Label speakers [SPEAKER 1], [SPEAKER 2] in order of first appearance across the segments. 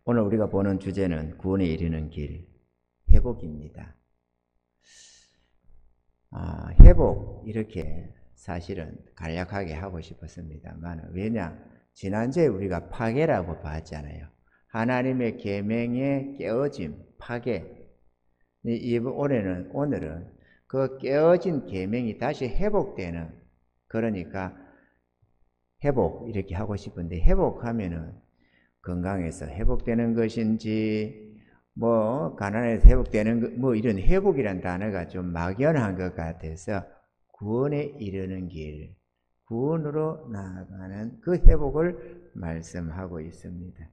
[SPEAKER 1] 오늘 우리가 보는 주제는 구원에 이르는 길, 회복입니다. 회복 이렇게 사실은 간략하게 하고 싶었습니다만, 왜냐? 지난주에 우리가 파괴라고 봤잖아요. 하나님의 계명의 깨어짐, 파괴. 오늘은 그 깨어진 계명이 다시 회복되는, 그러니까 회복 이렇게 하고 싶은데, 회복하면은 건강에서 회복되는 것인지, 가난해서 회복되는 이런 회복이란 단어가 좀 막연한 것 같아서 구원에 이르는 길, 구원으로 나아가는 그 회복을 말씀하고 있습니다.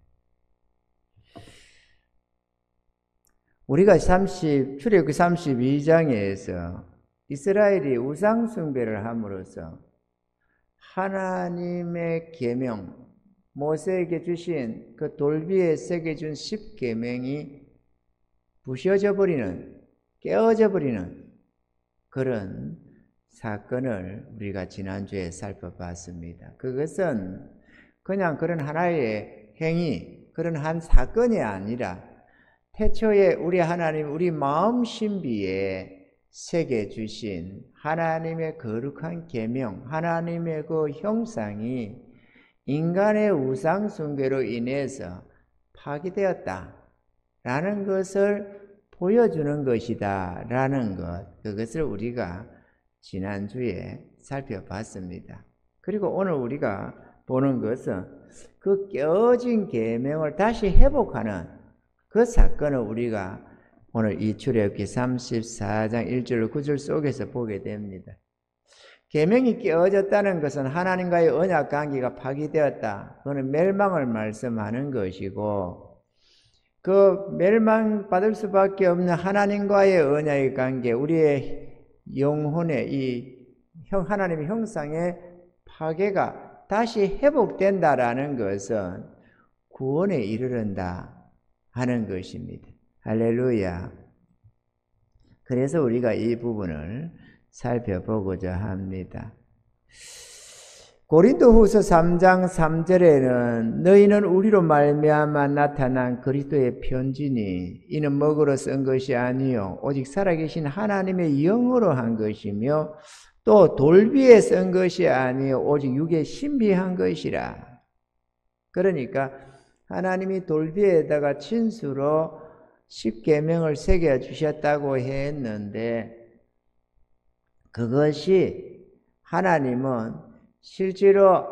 [SPEAKER 1] 우리가 출애굽기 32장에서 이스라엘이 우상숭배를 함으로써 하나님의 계명, 모세에게 주신 그 돌비에 새겨준 10계명이 부셔져 버리는, 깨어져 버리는 그런 사건을 우리가 지난주에 살펴봤습니다. 그것은 그냥 그런 하나의 행위, 그런 한 사건이 아니라 태초에 우리 하나님, 우리 마음 신비에 새겨주신 하나님의 거룩한 계명, 하나님의 그 형상이 인간의 우상숭배로 인해서 파괴되었다라는 것을 보여주는 것이다라는 것, 그것을 우리가 지난주에 살펴봤습니다. 그리고 오늘 우리가 보는 것은 그 깨어진 계명을 다시 회복하는 그 사건을 우리가 오늘 이 출애굽기 34장 1절 9절 속에서 보게 됩니다. 계명이 깨어졌다는 것은 하나님과의 언약 관계가 파괴되었다. 그거는 멸망을 말씀하는 것이고, 그 멸망받을 수밖에 없는 하나님과의 언약의 관계, 우리의 영혼의 이 하나님의 형상의 파괴가 다시 회복된다라는 것은 구원에 이르른다 하는 것입니다. 할렐루야. 그래서 우리가 이 부분을 살펴보고자 합니다. 고린도후서 3장 3절에는 너희는 우리로 말미암아 나타난 그리스도의 편지니 이는 먹으로 쓴 것이 아니요 오직 살아계신 하나님의 영으로 한 것이며 또 돌비에 쓴 것이 아니요 오직 육에 신비한 것이라. 그러니까 하나님이 돌비에다가 친수로 10계명을 새겨 주셨다고 했는데, 그것이 하나님은 실제로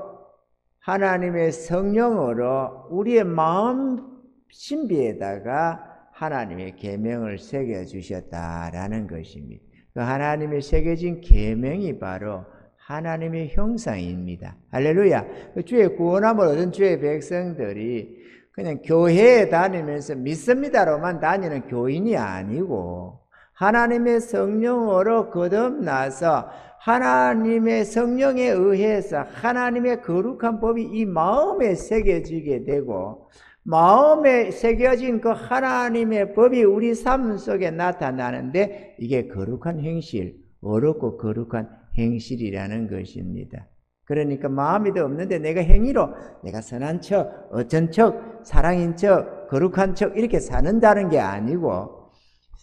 [SPEAKER 1] 하나님의 성령으로 우리의 마음 신비에다가 하나님의 계명을 새겨 주셨다라는 것입니다. 그 하나님의 새겨진 계명이 바로 하나님의 형상입니다. 할렐루야. 주의 구원함을 얻은 주의 백성들이 그냥 교회에 다니면서 믿습니다로만 다니는 교인이 아니고, 하나님의 성령으로 거듭나서 하나님의 성령에 의해서 하나님의 거룩한 법이 이 마음에 새겨지게 되고, 마음에 새겨진 그 하나님의 법이 우리 삶 속에 나타나는데, 이게 거룩한 행실, 어렵고 거룩한 행실이라는 것입니다. 그러니까 마음이 없는데 내가 행위로 내가 선한 척, 어쩐 척, 사랑인 척, 거룩한 척 이렇게 사는다는 게 아니고,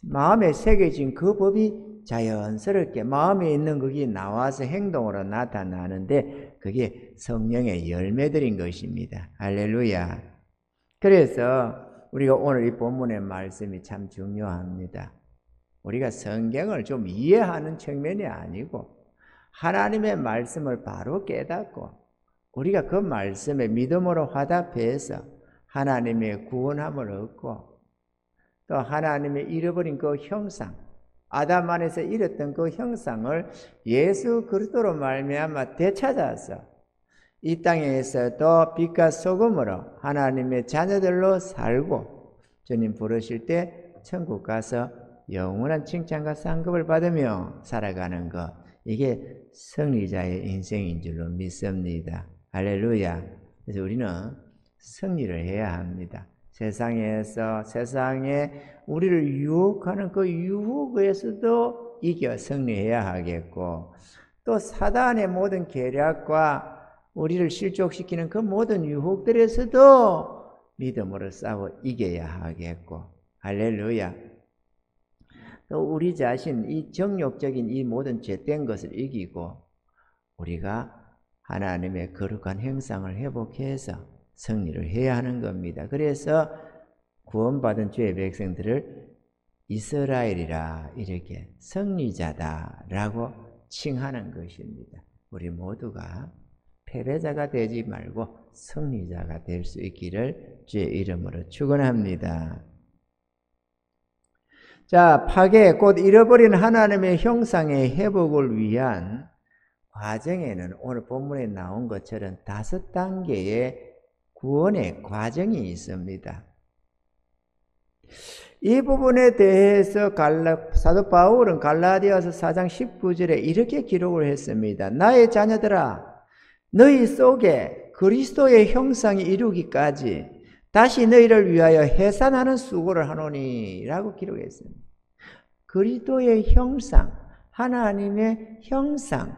[SPEAKER 1] 마음에 새겨진 그 법이 자연스럽게 마음에 있는 것이 나와서 행동으로 나타나는데, 그게 성령의 열매들인 것입니다. 할렐루야. 그래서 우리가 오늘 이 본문의 말씀이 참 중요합니다. 우리가 성경을 좀 이해하는 측면이 아니고 하나님의 말씀을 바로 깨닫고 우리가 그 말씀에 믿음으로 화답해서 하나님의 구원함을 얻고, 또 하나님의 잃어버린 그 형상, 아담 안에서 잃었던 그 형상을 예수 그리스도로 말미암아 되찾아서 이 땅에서도 빛과 소금으로 하나님의 자녀들로 살고, 주님 부르실 때 천국 가서 영원한 칭찬과 상급을 받으며 살아가는 것, 이게 승리자의 인생인 줄로 믿습니다. 할렐루야. 그래서 우리는 승리를 해야 합니다. 세상에 우리를 유혹하는 그 유혹에서도 이겨 승리해야 하겠고, 또 사단의 모든 계략과 우리를 실족시키는 그 모든 유혹들에서도 믿음으로 싸워 이겨야 하겠고, 할렐루야. 또 우리 자신 이 정욕적인 이 모든 죄된 것을 이기고 우리가 하나님의 거룩한 형상을 회복해서 승리를 해야 하는 겁니다. 그래서 구원받은 주의 백성들을 이스라엘이라 이렇게 승리자다라고 칭하는 것입니다. 우리 모두가 패배자가 되지 말고 승리자가 될 수 있기를 주의 이름으로 축원합니다. 자, 파괴 곧 잃어버린 하나님의 형상의 회복을 위한 과정에는 오늘 본문에 나온 것처럼 5단계의 구원의 과정이 있습니다. 이 부분에 대해서 사도 바울은 갈라디아서 4장 19절에 이렇게 기록을 했습니다. 나의 자녀들아, 너희 속에 그리스도의 형상이 이루기까지 다시 너희를 위하여 해산하는 수고를 하노니 라고 기록했습니다. 그리스도의 형상, 하나님의 형상,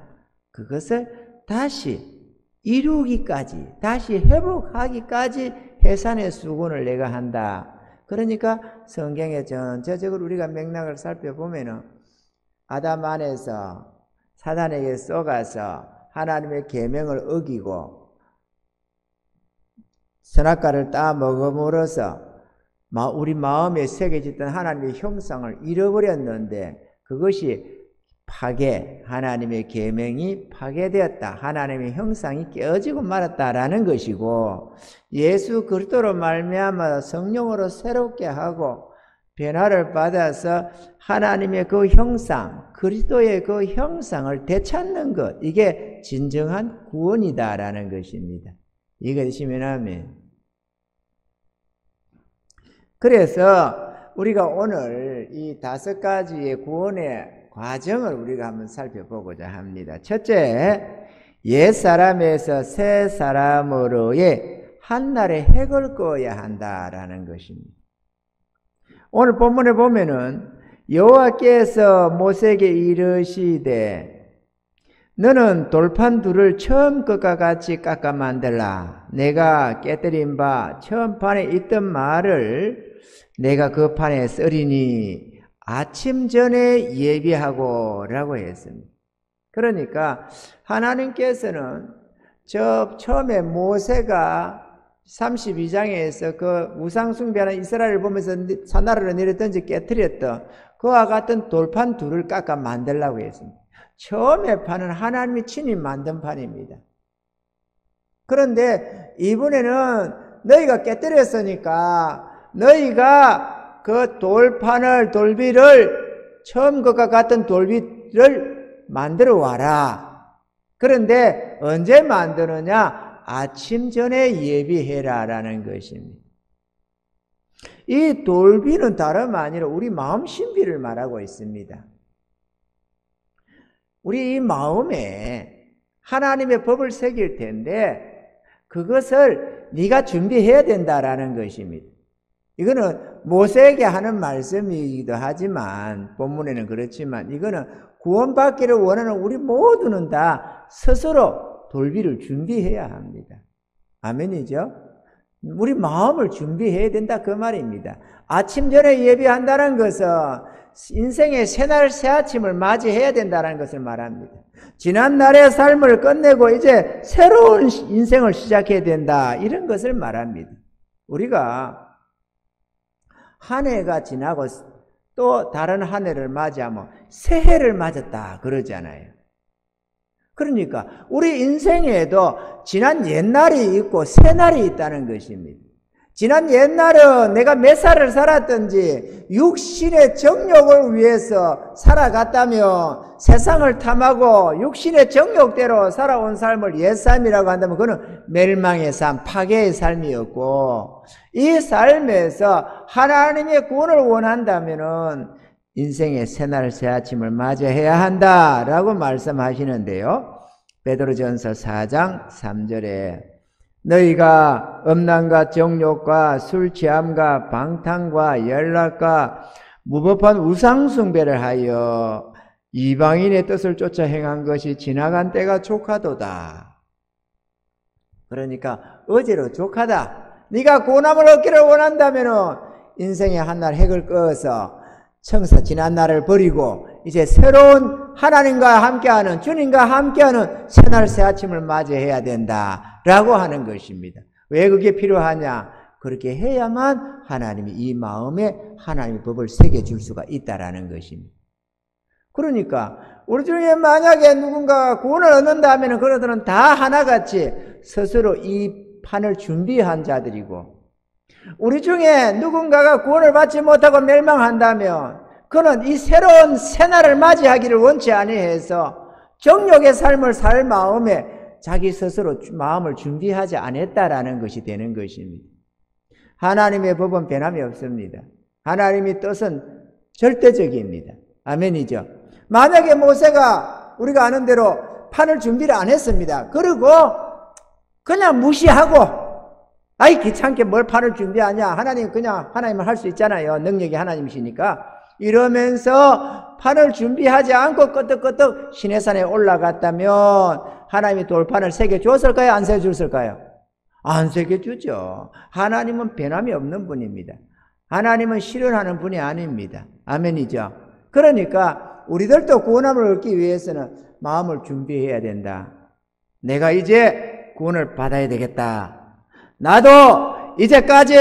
[SPEAKER 1] 그것을 다시 이루기까지, 다시 회복하기까지 해산의 수고를 내가 한다. 그러니까 성경의 전체적으로 우리가 맥락을 살펴보면은 아담 안에서 사단에게 쏘가서 하나님의 계명을 어기고 선악과를 따먹음으로써 우리 마음에 새겨졌던 하나님의 형상을 잃어버렸는데 그것이 파괴, 하나님의 계명이 파괴되었다. 하나님의 형상이 깨어지고 말았다라는 것이고, 예수 그리스도로 말미암아 성령으로 새롭게 하고 변화를 받아서 하나님의 그 형상, 그리스도의 그 형상을 되찾는 것, 이게 진정한 구원이다라는 것입니다. 이것이면 아멘. 그래서 우리가 오늘 이 5가지의 구원의 과정을 우리가 한번 살펴보고자 합니다. 첫째, 옛사람에서 새사람으로의 한날의 핵을 꺼야 한다라는 것입니다. 오늘 본문에 보면은 여호와께서 모세에게 이르시되 너는 돌판 둘을 처음 것과 같이 깎아 만들라. 내가 깨뜨린 바 처음 판에 있던 말을 내가 그 판에 쓰리니 아침 전에 예비하고 라고 했습니다. 그러니까 하나님께서는 처음에 모세가 32장에서 그 우상숭배하는 이스라엘을 보면서 산나라로 내려던지 깨뜨렸던 그와 같은 돌판 둘을 깎아 만들라고 했습니다. 처음에 판은 하나님이 친히 만든 판입니다. 그런데 이번에는 너희가 깨뜨렸으니까 너희가 그 돌비를 처음 것과 같은 돌비를 만들어 와라. 그런데 언제 만드느냐? 아침 전에 예비해라 라는 것입니다. 이 돌비는 다름 아니라 우리 마음 신비를 말하고 있습니다. 우리 이 마음에 하나님의 법을 새길 텐데 그것을 네가 준비해야 된다라는 것입니다. 이거는 모세에게 하는 말씀이기도 하지만 본문에는 그렇지만 이거는 구원받기를 원하는 우리 모두는 다 스스로 돌비를 준비해야 합니다. 아멘이죠? 우리 마음을 준비해야 된다 그 말입니다. 아침 전에 예비한다는 것은 인생의 새날 새아침을 맞이해야 된다는 것을 말합니다. 지난 날의 삶을 끝내고 이제 새로운 인생을 시작해야 된다 이런 것을 말합니다. 우리가 한 해가 지나고 또 다른 한 해를 맞이하면 새해를 맞았다 그러잖아요. 그러니까 우리 인생에도 지난 옛날이 있고 새날이 있다는 것입니다. 지난 옛날은 내가 몇 살을 살았든지 육신의 정욕을 위해서 살아갔다면 세상을 탐하고 육신의 정욕대로 살아온 삶을 옛삶이라고 한다면 그건 멸망의 삶, 파괴의 삶이었고 이 삶에서 하나님의 구원을 원한다면은 인생의 새날 새아침을 맞이해야 한다라고 말씀하시는데요. 베드로전서 4장 3절에 너희가 음란과 정욕과 술 취함과 방탕과 연락과 무법한 우상숭배를 하여 이방인의 뜻을 쫓아 행한 것이 지나간 때가 족하도다. 그러니까 어제로 족하다. 네가 구원함을 얻기를 원한다면은 인생의 한날 핵을 꺼서 청사 지난 날을 버리고 이제 새로운 하나님과 함께하는, 주님과 함께하는 새날 새 아침을 맞이해야 된다라고 하는 것입니다. 왜 그게 필요하냐? 그렇게 해야만 하나님이 이 마음에 하나님의 법을 새겨줄 수가 있다라는 것입니다. 그러니까 우리 중에 만약에 누군가가 구원을 얻는다 하면 그들은 다 하나같이 스스로 이 판을 준비한 자들이고, 우리 중에 누군가가 구원을 받지 못하고 멸망한다면 그는 이 새로운 새날을 맞이하기를 원치 아니해서 정욕의 삶을 살 마음에 자기 스스로 마음을 준비하지 않았다라는 것이 되는 것입니다. 하나님의 법은 변함이 없습니다. 하나님의 뜻은 절대적입니다. 아멘이죠. 만약에 모세가 우리가 아는 대로 판을 준비를 안 했습니다. 그리고 그냥 무시하고, 아이 귀찮게 뭘 판을 준비하냐, 하나님 그냥 하나님은 할 수 있잖아요, 능력이 하나님이시니까, 이러면서 판을 준비하지 않고 끄떡끄떡 시내산에 올라갔다면 하나님이 돌판을 새겨줬을까요? 안 새겨줬을까요? 안 새겨주죠. 하나님은 변함이 없는 분입니다. 하나님은 실현하는 분이 아닙니다. 아멘이죠. 그러니까 우리들도 구원함을 얻기 위해서는 마음을 준비해야 된다. 내가 이제 구원을 받아야 되겠다. 나도 이제까지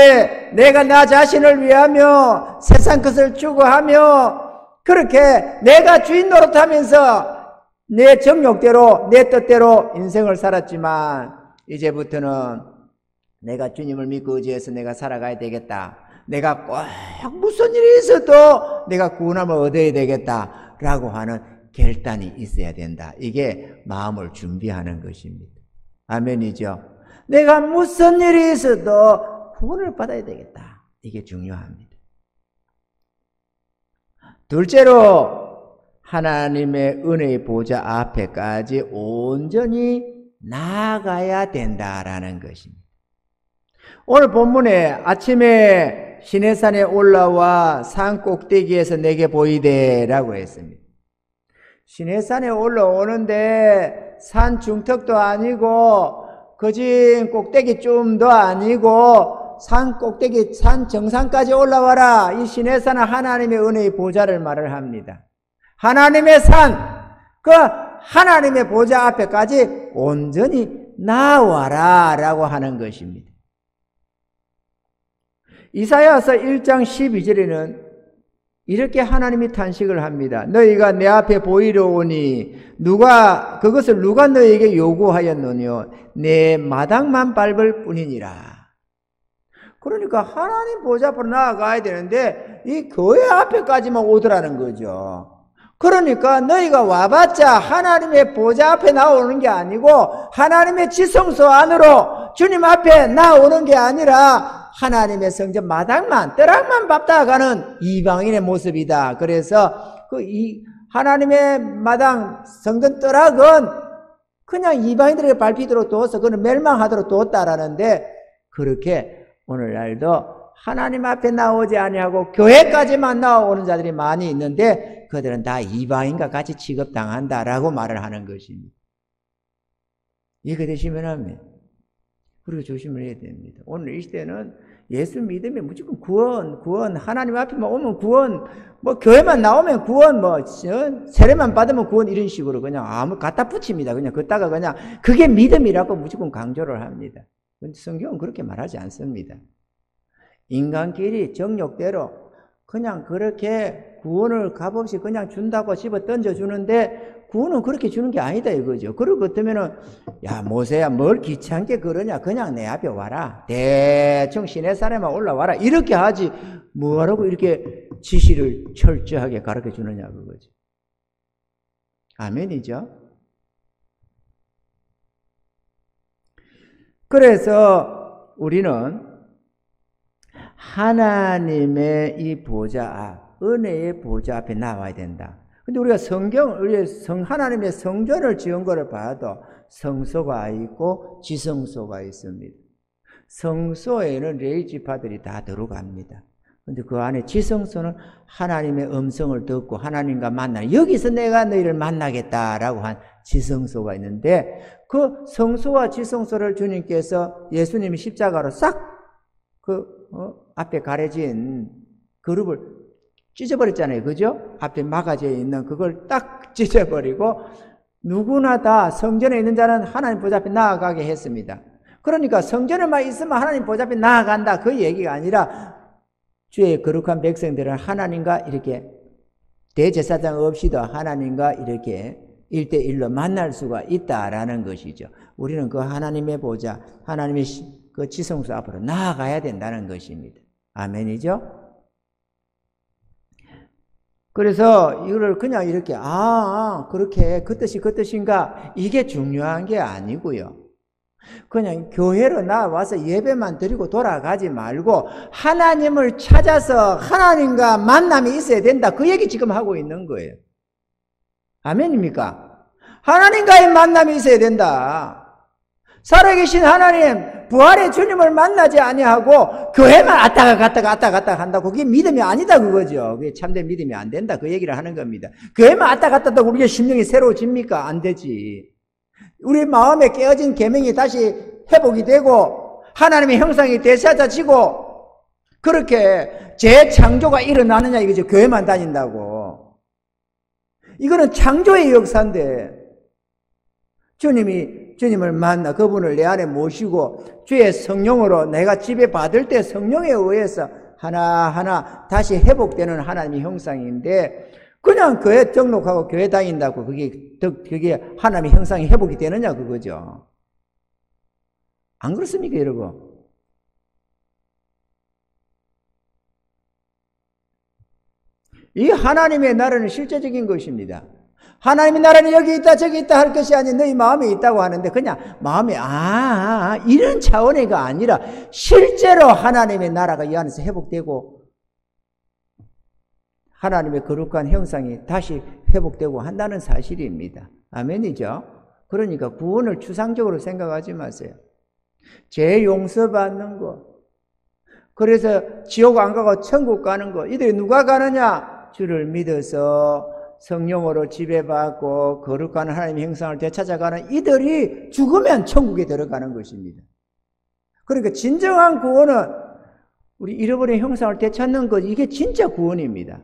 [SPEAKER 1] 내가 나 자신을 위하며 세상 것을 추구하며 그렇게 내가 주인 노릇하면서 내 정욕대로 내 뜻대로 인생을 살았지만 이제부터는 내가 주님을 믿고 의지해서 내가 살아가야 되겠다. 내가 꼭 무슨 일이 있어도 내가 구원함을 얻어야 되겠다라고 하는 결단이 있어야 된다. 이게 마음을 준비하는 것입니다. 아멘이죠. 내가 무슨 일이 있어도 구원을 받아야 되겠다. 이게 중요합니다. 둘째로 하나님의 은혜의 보좌 앞에까지 온전히 나아가야 된다라는 것입니다. 오늘 본문에 아침에 시내산에 올라와 산 꼭대기에서 내게 보이되라고 했습니다. 시내산에 올라오는데 산 중턱도 아니고 거진 꼭대기쯤도 아니고 산 꼭대기 산 정상까지 올라와라. 이 시내산은 하나님의 은혜의 보좌를 말을 합니다. 하나님의 산, 그 하나님의 보좌 앞에까지 온전히 나와라 라고 하는 것입니다. 이사야서 1장 12절에는 이렇게 하나님이 탄식을 합니다. 너희가 내 앞에 보이려 오니 그것을 누가 너희에게 요구하였느뇨? 내 마당만 밟을 뿐이니라. 그러니까 하나님 보좌 앞으로 나아가야 되는데 이 교회 앞에까지만 오더라는 거죠. 그러니까 너희가 와봤자 하나님의 보좌 앞에 나오는 게 아니고 하나님의 지성소 안으로 주님 앞에 나오는 게 아니라 하나님의 성전 마당만, 벼락만 밟다가 가는 이방인의 모습이다. 그래서 하나님의 마당, 성전 벼락은 그냥 이방인들에게 밟히도록 두어서 그는 멸망하도록 두었다라는데, 그렇게 오늘날도 하나님 앞에 나오지 아니하고 교회까지만 나오는 자들이 많이 있는데 그들은 다 이방인과 같이 취급당한다라고 말을 하는 것입니다. 이해가 되시면 합니다. 그리고 조심을 해야 됩니다. 오늘 이 시대는 예수 믿으면 무조건 구원, 하나님 앞에만 오면 구원, 교회만 나오면 구원, 세례만 받으면 구원, 이런 식으로 그냥 갖다 붙입니다. 그냥 걷다가 그냥 그게 믿음이라고 무조건 강조를 합니다. 근데 성경은 그렇게 말하지 않습니다. 인간끼리 정욕대로 그냥 그렇게 구원을 값없이 그냥 준다고 집어 던져주는데 구원은 그렇게 주는 게 아니다 이거죠. 그럴 것 같으면은 야 모세야 뭘 귀찮게 그러냐, 그냥 내 앞에 와라, 대충 시내산에만 올라와라, 이렇게 하지 뭐하라고 이렇게 지시를 철저하게 가르쳐 주느냐 그거죠. 아멘이죠. 그래서 우리는 하나님의 이 보좌, 은혜의 보좌 앞에 나와야 된다. 근데 우리가 하나님의 성전을 지은 것을 봐도 성소가 있고 지성소가 있습니다. 성소에는 레위지파들이 다 들어갑니다. 근데 그 안에 지성소는 하나님의 음성을 듣고 하나님과 만나는, 여기서 내가 너희를 만나겠다라고 한 지성소가 있는데, 그 성소와 지성소를 주님께서 예수님이 십자가로 싹 앞에 가려진 그룹을 찢어버렸잖아요. 그죠? 앞에 막아져 있는 그걸 딱 찢어버리고 누구나 다 성전에 있는 자는 하나님 보좌 앞에 나아가게 했습니다. 그러니까 성전에만 있으면 하나님 보좌 앞에 나아간다. 그 얘기가 아니라 주의 거룩한 백성들은 하나님과 이렇게 대제사장 없이도 하나님과 이렇게 1대1로 만날 수가 있다라는 것이죠. 우리는 그 하나님의 보좌, 하나님의 그 지성소 앞으로 나아가야 된다는 것입니다. 아멘이죠? 그래서 이거를 그냥 이렇게 그렇게 그 뜻인가 이게 중요한 게 아니고요. 그냥 교회로 나와서 예배만 드리고 돌아가지 말고 하나님을 찾아서 하나님과 만남이 있어야 된다. 그 얘기 지금 하고 있는 거예요. 아멘입니까? 하나님과의 만남이 있어야 된다. 살아계신 하나님, 부활의 주님을 만나지 아니하고 교회만 왔다가 갔다가 한다고 그게 믿음이 아니다 그거죠. 그게 참된 믿음이 안 된다 그 얘기를 하는 겁니다. 교회만 왔다 갔다 하고 우리의 심령이 새로워집니까? 안 되지. 우리 마음에 깨어진 계명이 다시 회복이 되고 하나님의 형상이 되찾아지고 그렇게 재창조가 일어나느냐 이거죠. 교회만 다닌다고. 이거는 창조의 역사인데 주님을 만나 그분을 내 안에 모시고 주의 성령으로 내가 지배받을 때 성령에 의해서 하나하나 다시 회복되는 하나님의 형상인데 그냥 교회 등록하고 교회 다닌다고 그게 하나님의 형상이 회복이 되느냐 그거죠. 안 그렇습니까 여러분? 이 하나님의 나라는 실제적인 것입니다. 하나님의 나라는 여기 있다 저기 있다 할 것이 아닌 너희 마음에 있다고 하는데 그냥 마음에 이런 차원의가 아니라 실제로 하나님의 나라가 이 안에서 회복되고 하나님의 거룩한 형상이 다시 회복되고 한다는 사실입니다. 아멘이죠? 그러니까 구원을 추상적으로 생각하지 마세요. 죄 용서받는 거, 그래서 지옥 안 가고 천국 가는 거, 이들이 누가 가느냐? 주를 믿어서 성령으로 지배받고 거룩한 하나님의 형상을 되찾아가는 이들이 죽으면 천국에 들어가는 것입니다. 그러니까 진정한 구원은 우리 잃어버린 형상을 되찾는 것, 이게 진짜 구원입니다.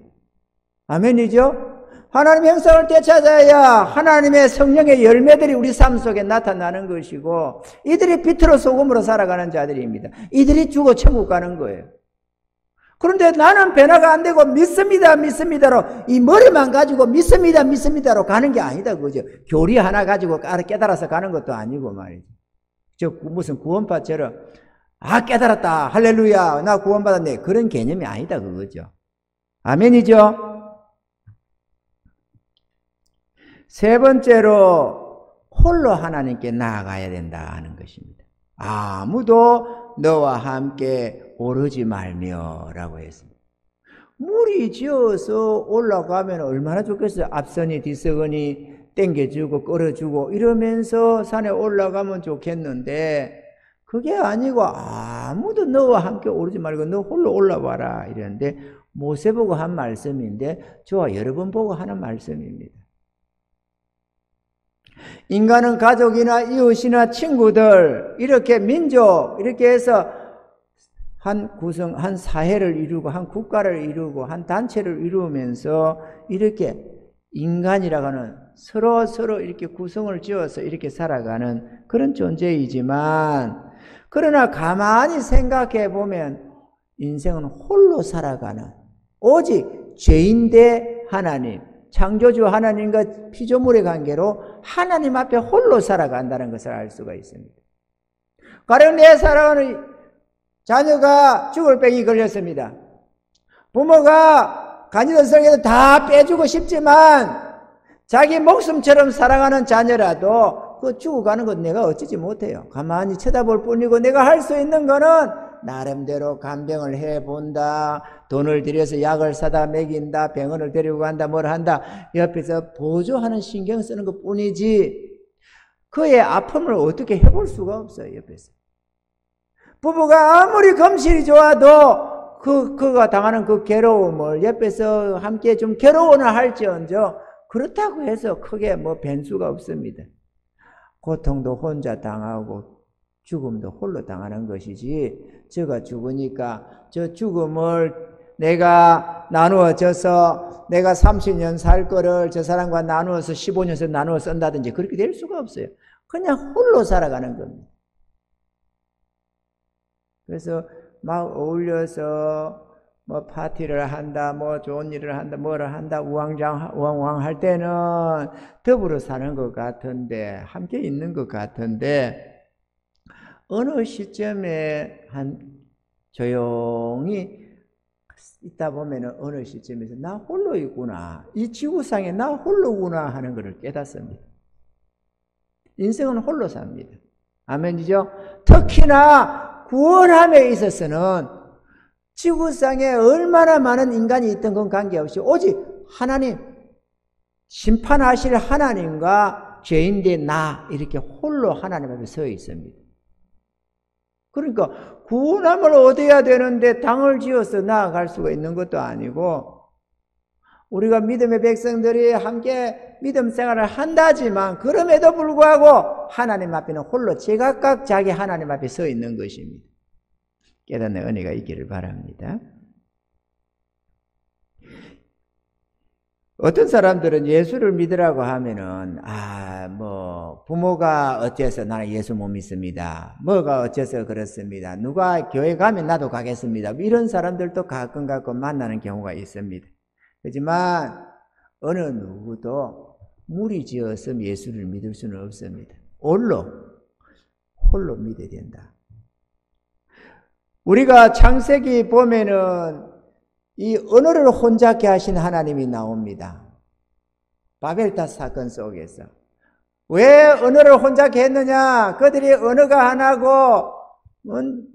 [SPEAKER 1] 아멘이죠? 하나님의 형상을 되찾아야 하나님의 성령의 열매들이 우리 삶 속에 나타나는 것이고 이들이 빛으로 소금으로 살아가는 자들입니다. 이들이 죽어 천국 가는 거예요. 그런데 나는 변화가 안 되고 믿습니다로 이 머리만 가지고 믿습니다로 가는 게 아니다 그죠. 교리 하나 가지고 깨달아서 가는 것도 아니고 말이죠. 무슨 구원파처럼 깨달았다 할렐루야 나 구원받았네 그런 개념이 아니다 그거죠. 아멘이죠. 세 번째로 홀로 하나님께 나아가야 된다 하는 것입니다. 아무도 너와 함께 오르지 말며 라고 했습니다. 물이 지어서 올라가면 얼마나 좋겠어요. 앞선이 뒤서거니 땡겨주고 끌어주고 이러면서 산에 올라가면 좋겠는데 그게 아니고 아무도 너와 함께 오르지 말고 너 홀로 올라와라 이랬는데 모세 보고 한 말씀인데 저와 여러분 보고 하는 말씀입니다. 인간은 가족이나 이웃이나 친구들 이렇게 민족 이렇게 해서 한 구성, 한 사회를 이루고 한 국가를 이루고 한 단체를 이루면서 이렇게 인간이라고 하는 서로 이렇게 구성을 지어서 이렇게 살아가는 그런 존재이지만 그러나 가만히 생각해 보면 인생은 홀로 살아가는 오직 죄인 대 하나님 창조주 하나님과 피조물의 관계로 하나님 앞에 홀로 살아간다는 것을 알 수가 있습니다. 가령 내 사랑하는 자녀가 죽을 병이 걸렸습니다. 부모가 간이든성에도 다 빼주고 싶지만 자기 목숨처럼 사랑하는 자녀라도 그 죽어가는 건 내가 어찌지 못해요. 가만히 쳐다볼 뿐이고 내가 할 수 있는 거는 나름대로 간병을 해본다. 돈을 들여서 약을 사다 먹인다. 병원을 데리고 간다. 뭘 한다. 옆에서 보조하는 신경 쓰는 것 뿐이지 그의 아픔을 어떻게 해볼 수가 없어요. 옆에서. 부부가 아무리 검실이 좋아도 그가 당하는 그 괴로움을 옆에서 함께 좀 괴로워나 할지언정 그렇다고 해서 크게 뭐 변수가 없습니다. 고통도 혼자 당하고 죽음도 홀로 당하는 것이지, 저가 죽으니까 저 죽음을 내가 나누어져서 내가 30년 살 거를 저 사람과 나누어서 15년에서 나누어 쓴다든지 그렇게 될 수가 없어요. 그냥 홀로 살아가는 겁니다. 그래서 막 어울려서 뭐 파티를 한다, 뭐 좋은 일을 한다, 뭐를 한다, 우왕좌왕 할 때는 더불어 사는 것 같은데, 함께 있는 것 같은데, 어느 시점에 조용히 있다 보면은 어느 시점에서 나 홀로 있구나, 이 지구상에 나 홀로구나 하는 것을 깨닫습니다. 인생은 홀로 삽니다. 아멘이죠? 특히나 구원함에 있어서는 지구상에 얼마나 많은 인간이 있던 건 관계없이 오직 하나님, 심판하실 하나님과 죄인된 나, 이렇게 홀로 하나님 앞에 서 있습니다. 그러니까 구원함을 얻어야 되는데 당을 지어서 나아갈 수가 있는 것도 아니고, 우리가 믿음의 백성들이 함께 믿음 생활을 한다지만 그럼에도 불구하고 하나님 앞에는 홀로 제각각 자기 하나님 앞에 서 있는 것입니다. 깨닫는 은혜가 있기를 바랍니다. 어떤 사람들은 예수를 믿으라고 하면은, 뭐 부모가 어째서 나는 예수 못 믿습니다, 뭐가 어째서 그렇습니다, 누가 교회 가면 나도 가겠습니다, 이런 사람들도 가끔 만나는 경우가 있습니다. 하지만 어느 누구도 무리지어서 예수를 믿을 수는 없습니다. 홀로 믿어야 된다. 우리가 창세기 보면은 이 언어를 혼잡게 하신 하나님이 나옵니다. 바벨탑 사건 속에서. 왜 언어를 혼잡게 했느냐? 그들이 언어가 하나고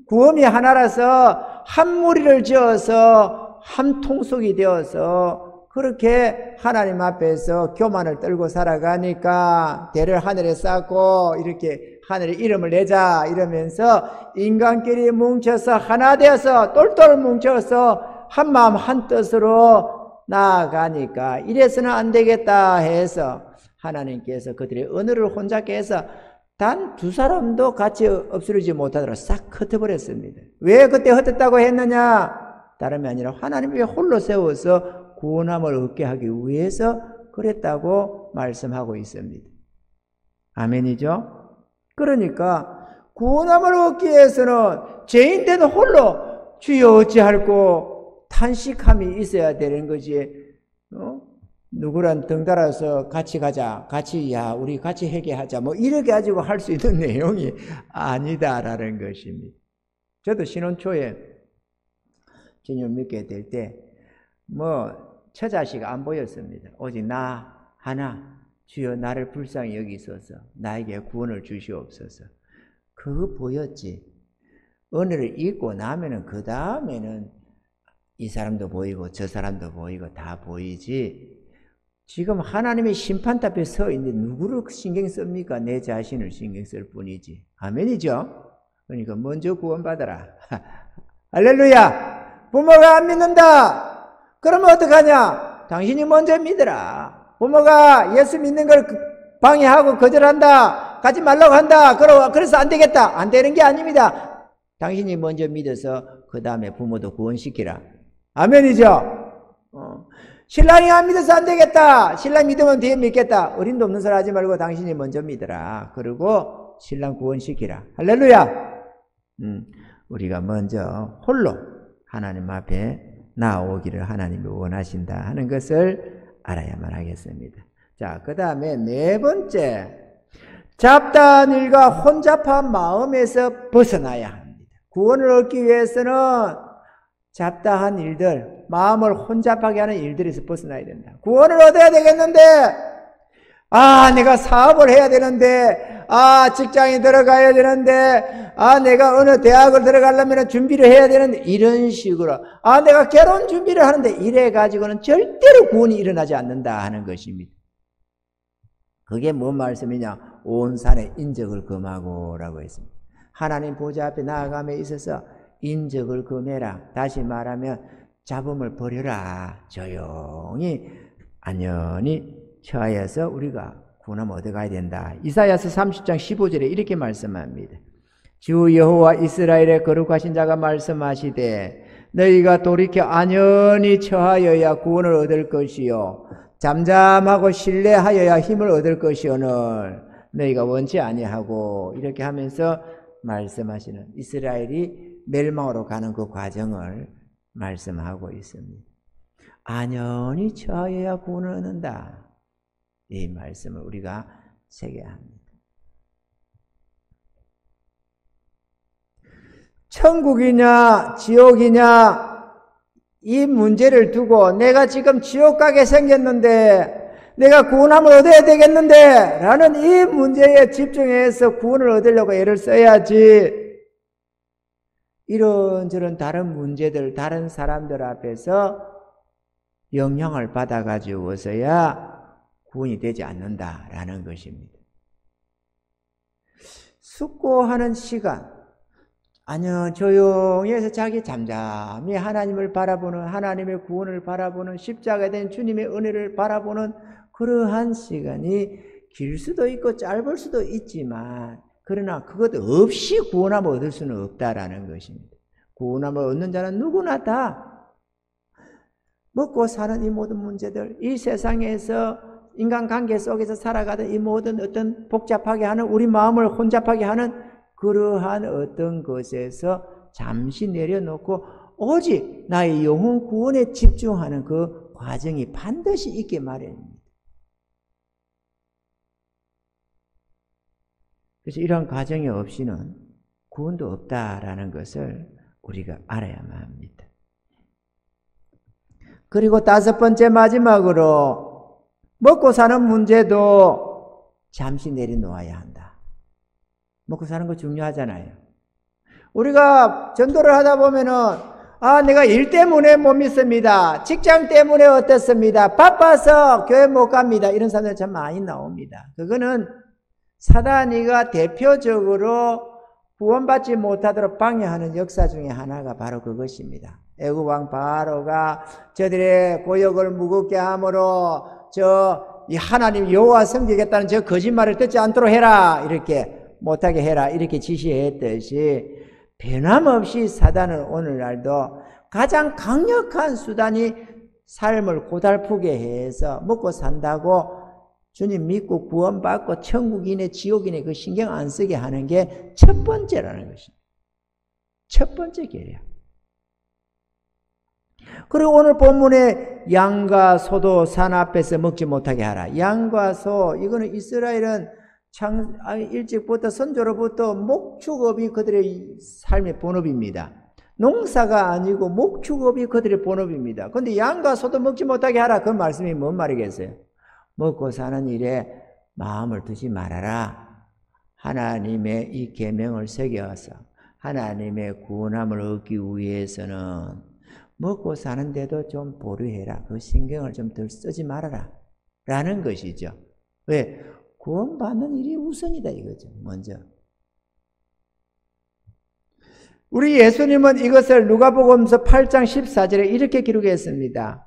[SPEAKER 1] 구음이 하나라서 한 무리를 지어서 한 통속이 되어서 그렇게 하나님 앞에서 교만을 떨고 살아가니까 대를 하늘에 쌓고 이렇게 하늘의 이름을 내자 이러면서 인간끼리 뭉쳐서 하나 되어서 똘똘 뭉쳐서 한 마음 한 뜻으로 나아가니까 이래서는 안 되겠다 해서 하나님께서 그들의 언어를 혼잡게 해서 단 두 사람도 같이 엎스러지지 못하도록 싹 흩어버렸습니다. 왜 그때 흩었다고 했느냐? 다름이 아니라 하나님이 홀로 세워서 구원함을 얻게 하기 위해서 그랬다고 말씀하고 있습니다. 아멘이죠? 그러니까 구원함을 얻기 위해서는 죄인된 홀로 주여 어찌할꼬 탄식함이 있어야 되는 거지. 누구랑 덩달아서 같이 가자, 우리 같이 회개하자, 뭐 이렇게 가지고 할 수 있는 내용이 아니다라는 것입니다. 저도 신혼 초에 주님을 믿게 될 때 처자식 안 보였습니다. 오직 나 하나, 주여 나를 불쌍히 여기소서, 나에게 구원을 주시옵소서. 그거 보였지. 은혜를 잊고 나면은 그 다음에는 이 사람도 보이고 저 사람도 보이고 다 보이지. 지금 하나님의 심판대 앞에 서 있는데 누구를 신경 씁니까? 내 자신을 신경 쓸 뿐이지. 아멘이죠? 그러니까 먼저 구원받아라. 할렐루야! 부모가 안 믿는다! 그러면 어떡하냐? 당신이 먼저 믿어라. 부모가 예수 믿는 걸 방해하고 거절한다, 가지 말라고 한다, 그래서 안 되겠다. 안 되는 게 아닙니다. 당신이 먼저 믿어서 그 다음에 부모도 구원시키라. 아멘이죠? 신랑이 안 믿어서 안 되겠다. 신랑 믿으면 뒤에 믿겠다. 어림도 없는 소리 하지 말고 당신이 먼저 믿어라. 그리고 신랑 구원시키라. 할렐루야! 우리가 먼저 홀로 하나님 앞에 나오기를 하나님이 원하신다 하는 것을 알아야만 하겠습니다. 자, 그 다음에 네 번째, 잡다한 일과 혼잡한 마음에서 벗어나야 합니다. 구원을 얻기 위해서는 잡다한 일들, 마음을 혼잡하게 하는 일들에서 벗어나야 된다. 구원을 얻어야 되겠는데, 내가 사업을 해야 되는데, 직장에 들어가야 되는데, 내가 어느 대학을 들어가려면 준비를 해야 되는데, 이런 식으로, 내가 결혼 준비를 하는데, 이래가지고는 절대로 구원이 일어나지 않는다 하는 것입니다. 그게 뭔 말씀이냐? 온 산에 인적을 금하고 라고 했습니다. 하나님 보좌 앞에 나아감에 있어서 인적을 금해라. 다시 말하면 잡음을 버려라. 조용히 안연히 처하여서 우리가 구원함을 얻어가야 된다. 이사야서 30장 15절에 이렇게 말씀합니다. 주 여호와 이스라엘의 거룩하신 자가 말씀하시되 너희가 돌이켜 안연히 처하여야 구원을 얻을 것이요 잠잠하고 신뢰하여야 힘을 얻을 것이오늘 너희가 원치 아니하고 이렇게 하면서 말씀하시는 이스라엘이 멸망으로 가는 그 과정을 말씀하고 있습니다. 안연히 처하여야 구원을 얻는다. 이 말씀을 우리가 새겨야 합니다. 천국이냐 지옥이냐 이 문제를 두고 내가 지금 지옥 가게 생겼는데 내가 구원함을 얻어야 되겠는데 라는 이 문제에 집중해서 구원을 얻으려고 애를 써야지 이런저런 다른 문제들 다른 사람들 앞에서 영향을 받아가지고서야 구원이 되지 않는다라는 것입니다. 숙고하는 시간 아니요, 조용히 해서 자기 잠잠히 하나님을 바라보는 하나님의 구원을 바라보는 십자가에 대한 주님의 은혜를 바라보는 그러한 시간이 길 수도 있고 짧을 수도 있지만 그러나 그것 없이 구원함을 얻을 수는 없다라는 것입니다. 구원함을 얻는 자는 누구나 다 먹고 사는 이 모든 문제들 이 세상에서 인간관계 속에서 살아가던 이 모든 어떤 복잡하게 하는 우리 마음을 혼잡하게 하는 그러한 어떤 것에서 잠시 내려놓고 오직 나의 영혼 구원에 집중하는 그 과정이 반드시 있게 마련입니다. 그래서 이런 과정이 없이는 구원도 없다라는 것을 우리가 알아야만 합니다. 그리고 다섯 번째 마지막으로 먹고 사는 문제도 잠시 내려놓아야 한다. 먹고 사는 거 중요하잖아요. 우리가 전도를 하다 보면은 내가 일 때문에 못 믿습니다. 직장 때문에 어떻습니다. 바빠서 교회 못 갑니다. 이런 사람들 참 많이 나옵니다. 그거는 사단이가 대표적으로 구원받지 못하도록 방해하는 역사 중에 하나가 바로 그것입니다. 애굽 왕 바로가 저들의 고역을 무겁게 함으로 이 하나님 여호와 섬기겠다는 저 거짓말을 듣지 않도록 해라 이렇게 못하게 해라 이렇게 지시했듯이 변함없이 사단은 오늘날도 가장 강력한 수단이 삶을 고달프게 해서 먹고 산다고 주님 믿고 구원받고 천국이네 지옥이네 그 신경 안 쓰게 하는 게 첫 번째라는 것입니다. 첫 번째 계략. 그리고 오늘 본문에 양과 소도 산 앞에서 먹지 못하게 하라. 양과 소 이거는 이스라엘은 일찍부터 선조로부터 목축업이 그들의 삶의 본업입니다. 농사가 아니고 목축업이 그들의 본업입니다. 그런데 양과 소도 먹지 못하게 하라. 그 말씀이 뭔 말이겠어요? 먹고 사는 일에 마음을 두지 말아라. 하나님의 이 계명을 새겨서 하나님의 구원함을 얻기 위해서는 먹고 사는데도 좀 보류해라. 그 신경을 좀 덜 쓰지 말아라. 라는 것이죠. 왜? 구원받는 일이 우선이다 이거죠. 먼저. 우리 예수님은 이것을 누가복음서 8장 14절에 이렇게 기록했습니다.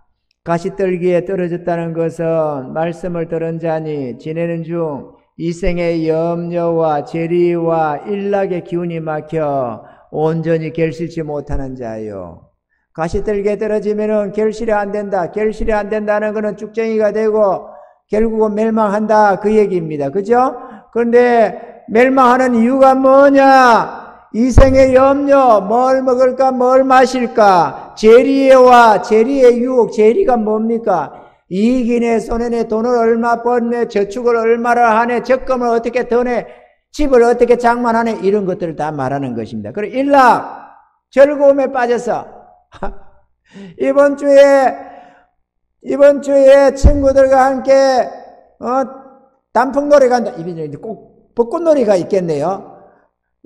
[SPEAKER 1] 가시떨기에 떨어졌다는 것은 말씀을 들은 자니 지내는 중 이생의 염려와 재리와 일락의 기운이 막혀 온전히 결실치 못하는 자요. 가시떨기에 떨어지면은 결실이 안 된다. 결실이 안 된다는 것은 쭉쟁이가 되고 결국은 멸망한다 그 얘기입니다. 그죠? 그런데 멸망하는 이유가 뭐냐? 이생의 염려, 뭘 먹을까, 뭘 마실까, 재리와 재리의 유혹, 재리가 뭡니까? 이익이네, 손해네, 돈을 얼마 벌네, 저축을 얼마나 하네, 적금을 어떻게 더네, 집을 어떻게 장만하네, 이런 것들을 다 말하는 것입니다. 그리고 일락, 즐거움에 빠져서, 이번 주에 친구들과 함께, 단풍놀이 간다. 이번에 꼭 벚꽃놀이가 있겠네요.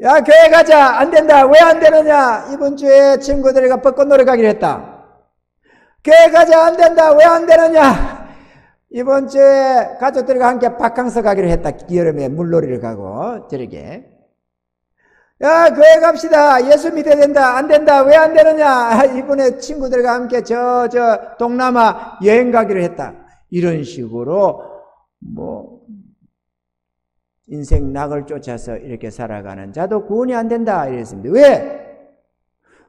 [SPEAKER 1] 야, 교회 가자. 안 된다. 왜 안 되느냐? 이번 주에 친구들과 벚꽃놀이 가기로 했다. 교회 가자. 안 된다. 왜 안 되느냐? 이번 주에 가족들과 함께 바캉스 가기로 했다. 여름에 물놀이를 가고, 저렇게. 야, 교회 갑시다. 예수 믿어야 된다. 안 된다. 왜 안 되느냐? 이번에 친구들과 함께 동남아 여행 가기로 했다. 이런 식으로, 인생 낙을 쫓아서 이렇게 살아가는 자도 구원이 안 된다 이랬습니다. 왜?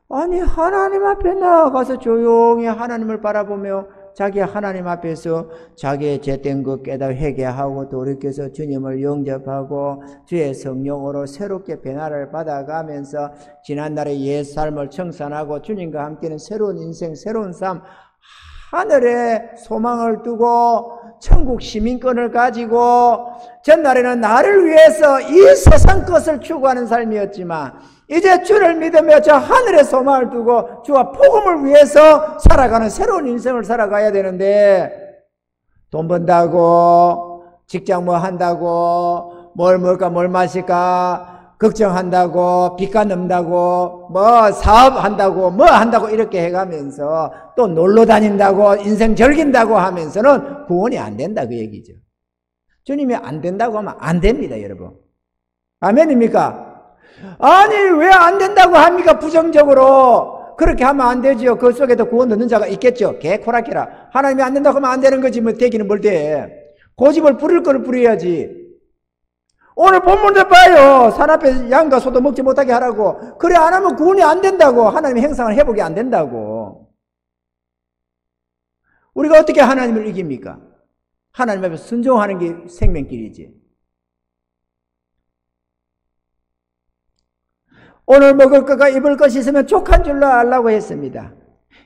[SPEAKER 1] 아니 하나님 앞에 나아가서 조용히 하나님을 바라보며 자기 하나님 앞에서 자기의 죄된 것 깨닫 회개하고 돌이켜서 주님을 영접하고 주의 성령으로 새롭게 변화를 받아가면서 지난날의 옛 삶을 청산하고 주님과 함께는 새로운 인생, 새로운 삶, 하늘에 소망을 두고 천국 시민권을 가지고 전날에는 나를 위해서 이 세상 것을 추구하는 삶이었지만 이제 주를 믿으며 저 하늘의 소망을 두고 주와 복음을 위해서 살아가는 새로운 인생을 살아가야 되는데 돈 번다고 직장 뭐 한다고 뭘 먹을까 뭘 마실까 걱정한다고 빚가 넘다고 뭐 사업한다고 뭐 한다고 이렇게 해가면서 또 놀러 다닌다고 인생 즐긴다고 하면서는 구원이 안 된다 그 얘기죠. 주님이 안 된다고 하면 안 됩니다 여러분. 아멘입니까? 아니 왜 안 된다고 합니까? 부정적으로 그렇게 하면 안 되지요. 그 속에도 구원 넣는 자가 있겠죠. 개코라케라. 하나님이 안 된다고 하면 안 되는 거지 뭐 되기는 뭘 돼. 고집을 부릴 거를 부려야지. 오늘 본문도 봐요. 산 앞에 양과 소도 먹지 못하게 하라고. 그래 안 하면 구원이 안 된다고. 하나님의 행상을 회복이 안 된다고. 우리가 어떻게 하나님을 이깁니까? 하나님 앞에 순종하는 게 생명길이지. 오늘 먹을 것과 입을 것이 있으면 족한 줄로 알라고 했습니다.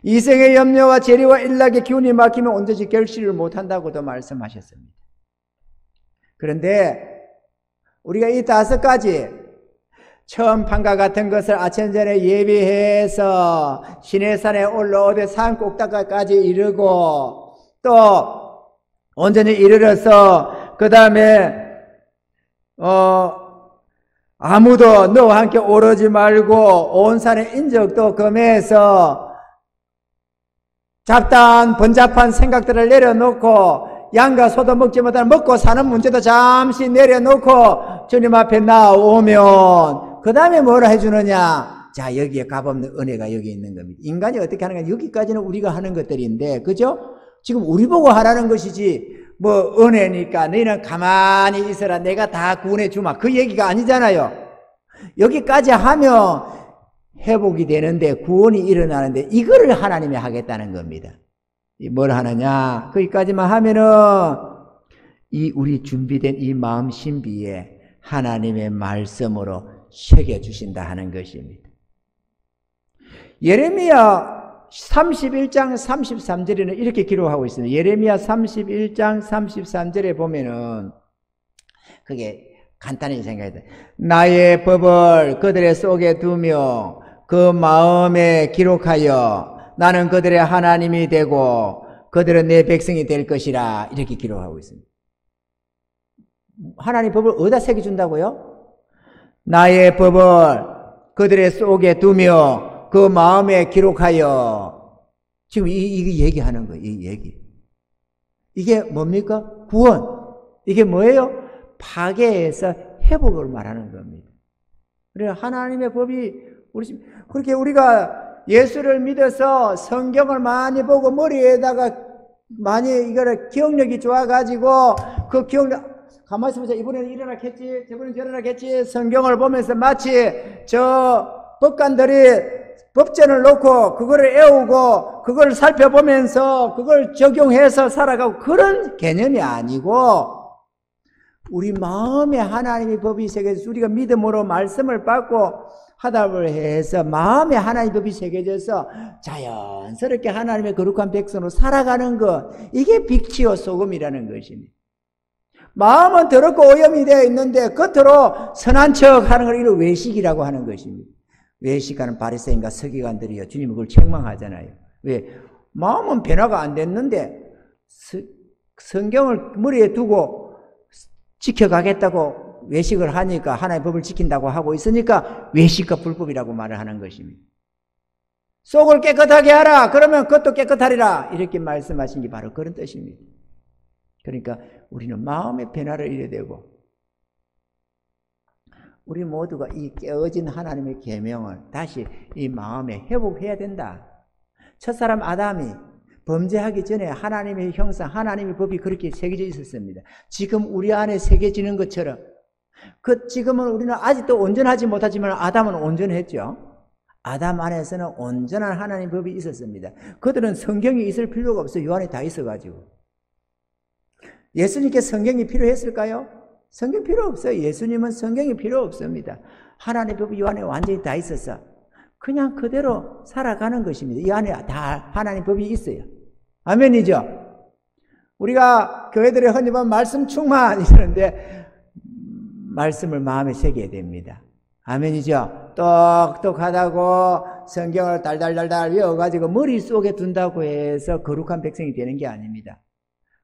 [SPEAKER 1] 이생의 염려와 재리와 일락의 기운이 막히면 언제지 결실을 못한다고도 말씀하셨습니다. 그런데 우리가 이 5가지 처음 판과 같은 것을 아침 전에 예비해서 시내산에 올라오되 산 꼭대기까지 이르고 또 온전히 이르러서 그 다음에 아무도 너와 함께 오르지 말고 온 산의 인적도 금해서 잡다한 번잡한 생각들을 내려놓고 양과 소도 먹지 못하는 먹고 사는 문제도 잠시 내려놓고 주님 앞에 나오면 그 다음에 뭐라 해주느냐? 자 여기에 값없는 은혜가 여기 있는 겁니다. 인간이 어떻게 하는가? 여기까지는 우리가 하는 것들인데 그죠? 지금 우리 보고 하라는 것이지 뭐 은혜니까 너희는 가만히 있어라 내가 다 구원해 주마 그 얘기가 아니잖아요. 여기까지 하면 회복이 되는데 구원이 일어나는데 이거를 하나님이 하겠다는 겁니다. 뭘 하느냐? 거기까지만 하면은 이 우리 준비된 이 마음 신비에 하나님의 말씀으로 새겨주신다 하는 것입니다. 예레미야 31장 33절에는 이렇게 기록하고 있습니다. 예레미야 31장 33절에 보면은 그게 간단히 생각해야 돼. 나의 법을 그들의 속에 두며 그 마음에 기록하여 나는 그들의 하나님이 되고 그들은 내 백성이 될 것이라 이렇게 기록하고 있습니다. 하나님 법을 어디다 새겨준다고요? 나의 법을 그들의 속에 두며 그 마음에 기록하여 지금 이 얘기하는 거예요. 이 얘기. 이게 뭡니까? 구원. 이게 뭐예요? 파괴에서 회복을 말하는 겁니다. 그래 하나님의 법이 그렇게 우리가 예수를 믿어서 성경을 많이 보고 머리에다가 많이 이거를 기억력이 좋아가지고 그 기억력 가만히 있어보자. 이번에는 일어나겠지, 저번에는 저러나겠지. 성경을 보면서 마치 저 법관들이 법전을 놓고 그거를 외우고 그걸 살펴보면서 그걸 적용해서 살아가고 그런 개념이 아니고 우리 마음에 하나님의 법이 새겨져서 우리가 믿음으로 말씀을 받고 화답을 해서 마음에 하나님의 법이 새겨져서 자연스럽게 하나님의 거룩한 백성으로 살아가는 것 이게 빛이요 소금이라는 것입니다. 마음은 더럽고 오염이 되어 있는데 겉으로 선한 척 하는 걸 이런 외식이라고 하는 것입니다. 외식하는 바리새인과 서기관들이요 주님은 그걸 책망하잖아요. 왜? 마음은 변화가 안 됐는데 성경을 머리에 두고 지켜가겠다고 외식을 하니까 하나님의 법을 지킨다고 하고 있으니까 외식과 불법이라고 말을 하는 것입니다. 속을 깨끗하게 하라 그러면 겉도 깨끗하리라 이렇게 말씀하신 게 바로 그런 뜻입니다. 그러니까 우리는 마음의 변화를 이뤄야 되고 우리 모두가 이 깨어진 하나님의 계명을 다시 이 마음에 회복해야 된다. 첫사람 아담이 범죄하기 전에 하나님의 형상, 하나님의 법이 그렇게 새겨져 있었습니다. 지금 우리 안에 새겨지는 것처럼 지금은 우리는 아직도 온전하지 못하지만 아담은 온전했죠. 아담 안에서는 온전한 하나님 법이 있었습니다. 그들은 성경이 있을 필요가 없어요. 요 안에 다 있어가지고. 예수님께 성경이 필요했을까요? 성경 필요 없어요. 예수님은 성경이 필요 없습니다. 하나님 법이 요 안에 완전히 다 있어서 그냥 그대로 살아가는 것입니다. 이 안에 다 하나님 법이 있어요. 아멘이죠? 우리가 교회들의 흔히 보면 말씀 충만 이러는데 말씀을 마음에 새겨야 됩니다. 아멘이죠? 똑똑하다고 성경을 달달달달 외워가지고 머릿속에 둔다고 해서 거룩한 백성이 되는 게 아닙니다.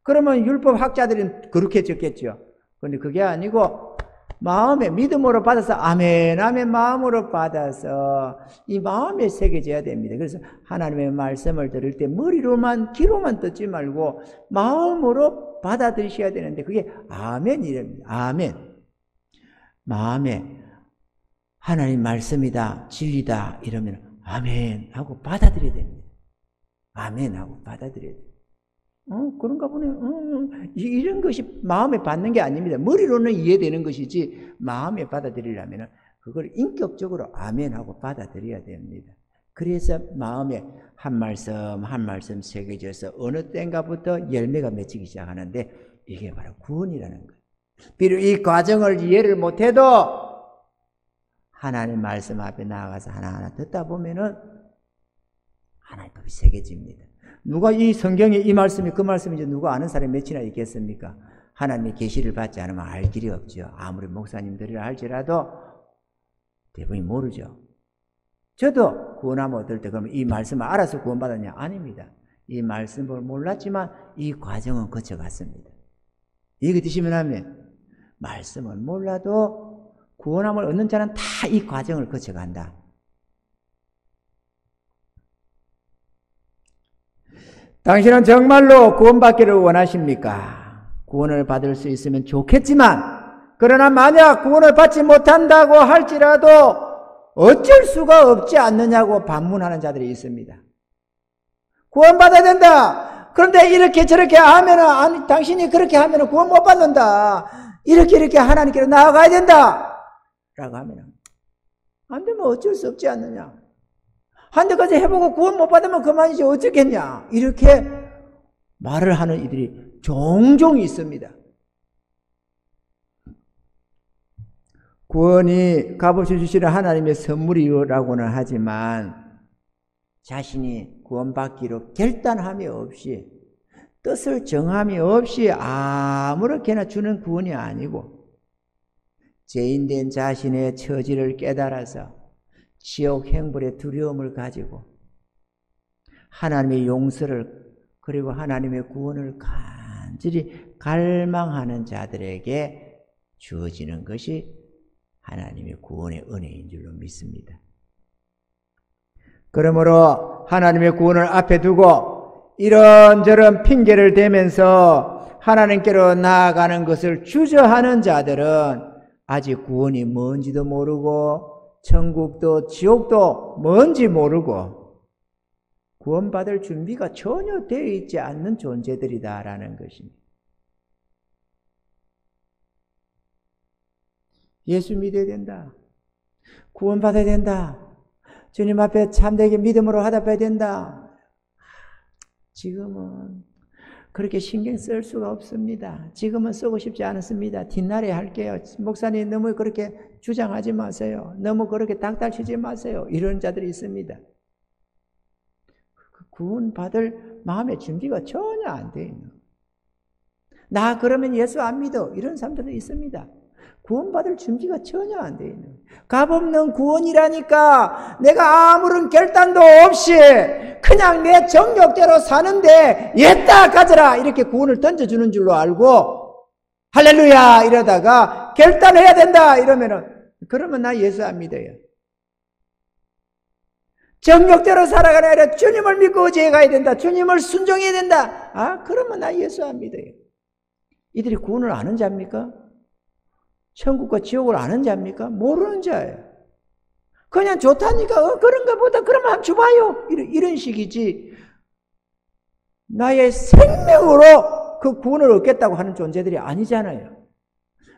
[SPEAKER 1] 그러면 율법 학자들은 그렇게 적겠죠. 그런데 그게 아니고 마음에 믿음으로 받아서 아멘 아멘 마음으로 받아서 이 마음에 새겨져야 됩니다. 그래서 하나님의 말씀을 들을 때 머리로만 귀로만 듣지 말고 마음으로 받아들이셔야 되는데 그게 아멘이랍니다. 아멘. 마음에 하나님 말씀이다 진리다 이러면 아멘 하고 받아들여야 됩니다. 아멘 하고 받아들여야 됩니다. 그런가 보네. 이런 것이 마음에 받는 게 아닙니다. 머리로는 이해되는 것이지 마음에 받아들이려면 그걸 인격적으로 아멘하고 받아들여야 됩니다. 그래서 마음에 한 말씀 한 말씀 새겨져서 어느 때인가부터 열매가 맺히기 시작하는데 이게 바로 구원이라는 거예요. 비록 이 과정을 이해를 못해도 하나님 말씀 앞에 나가서 하나하나 듣다 보면은 하나님 법이 새겨집니다. 누가 이 성경에 이 말씀이 그 말씀인지 누가 아는 사람이 몇이나 있겠습니까? 하나님의 계시를 받지 않으면 알 길이 없죠. 아무리 목사님들이라 할지라도 대부분이 모르죠. 저도 구원하면 얻을 때 그러면 이 말씀을 알아서 구원받았냐? 아닙니다. 이 말씀을 몰랐지만 이 과정은 거쳐갔습니다. 이게 드시면 하면 말씀을 몰라도 구원함을 얻는 자는 다 이 과정을 거쳐간다. 당신은 정말로 구원받기를 원하십니까? 구원을 받을 수 있으면 좋겠지만 그러나 만약 구원을 받지 못한다고 할지라도 어쩔 수가 없지 않느냐고 반문하는 자들이 있습니다. 구원받아야 된다. 그런데 이렇게 저렇게 하면은 아니 당신이 그렇게 하면은 구원 못 받는다. 이렇게 하나님께로 나아가야 된다. 라고 하면은 안 되면 어쩔 수 없지 않느냐. 한 대까지 해보고 구원 못 받으면 그만이지 어쩌겠냐. 이렇게 말을 하는 이들이 종종 있습니다. 구원이 값없이 주시는 하나님의 선물이라고는 하지만 자신이 구원받기로 결단함이 없이 뜻을 정함이 없이 아무렇게나 주는 구원이 아니고 죄인된 자신의 처지를 깨달아서 지옥 행불의 두려움을 가지고 하나님의 용서를 그리고 하나님의 구원을 간절히 갈망하는 자들에게 주어지는 것이 하나님의 구원의 은혜인 줄로 믿습니다. 그러므로 하나님의 구원을 앞에 두고 이런저런 핑계를 대면서 하나님께로 나아가는 것을 주저하는 자들은 아직 구원이 뭔지도 모르고 천국도 지옥도 뭔지 모르고 구원받을 준비가 전혀 되어 있지 않는 존재들이다라는 것입니다. 예수 믿어야 된다. 구원받아야 된다. 주님 앞에 참되게 믿음으로 화답해야 된다. 지금은 그렇게 신경 쓸 수가 없습니다. 지금은 쓰고 싶지 않습니다. 뒷날에 할게요. 목사님 너무 그렇게 주장하지 마세요. 너무 그렇게 닥달치지 마세요. 이런 자들이 있습니다. 구원받을 마음의 준비가 전혀 안 돼 있는. 나 그러면 예수 안 믿어. 이런 사람들도 있습니다. 구원받을 준비가 전혀 안 돼 있는. 값없는 구원이라니까 내가 아무런 결단도 없이 그냥 내 정욕대로 사는데 옛다 가져라 이렇게 구원을 던져주는 줄로 알고 할렐루야 이러다가 결단해야 된다 이러면은 그러면 나 예수 안 믿어요. 정욕대로 살아가는 아니라 주님을 믿고 어디에 가야 된다. 주님을 순종해야 된다. 그러면 나 예수 안 믿어요. 이들이 구원을 아는 자입니까? 천국과 지옥을 아는 자입니까? 모르는 자예요. 그냥 좋다니까 그런가 보다 그러면 한번 줘봐요. 이런 식이지. 나의 생명으로 그 구원을 얻겠다고 하는 존재들이 아니잖아요.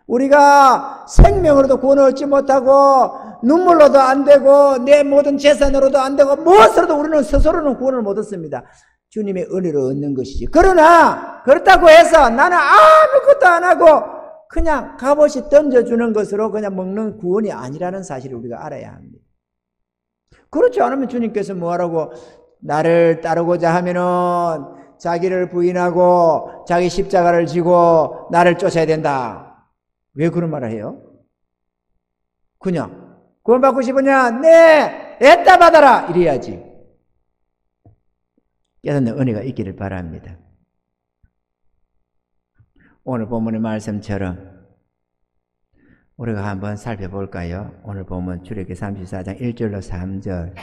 [SPEAKER 1] 우리가 생명으로도 구원을 얻지 못하고 눈물로도 안 되고 내 모든 재산으로도 안 되고 무엇으로도 우리는 스스로는 구원을 못 얻습니다. 주님의 은혜로 얻는 것이지. 그러나 그렇다고 해서 나는 아무것도 안 하고 그냥 값없이 던져주는 것으로 그냥 먹는 구원이 아니라는 사실을 우리가 알아야 합니다. 그렇지 않으면 주님께서 뭐하라고 나를 따르고자 하면은 자기를 부인하고 자기 십자가를 지고 나를 쫓아야 된다. 왜 그런 말을 해요? 그냥 구원받고 싶으냐? 네! 애따 받아라! 이래야지. 깨닫는 은혜가 있기를 바랍니다. 오늘 본문의 말씀처럼 우리가 한번 살펴볼까요? 오늘 본문 출애굽기 34장 1절로 3절.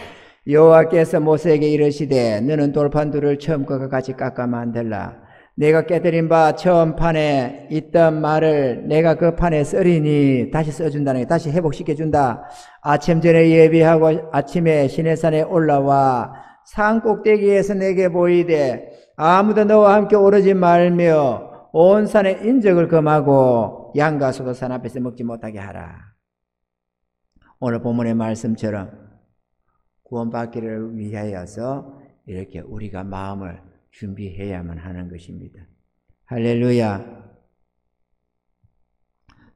[SPEAKER 1] 여호와께서 모세에게 이르시되 너는 돌판들을 처음 것과 같이 깎아 만들라. 내가 깨뜨린 바 처음 판에 있던 말을 내가 그 판에 쓰리니, 다시 써준다는 게 다시 회복시켜준다. 아침 전에 예비하고 아침에 시내산에 올라와 산 꼭대기에서 내게 보이되 아무도 너와 함께 오르지 말며 온 산에 인적을 금하고 양과 소도 산 앞에서 먹지 못하게 하라. 오늘 본문의 말씀처럼 구원받기를 위하여서 이렇게 우리가 마음을 준비해야만 하는 것입니다. 할렐루야.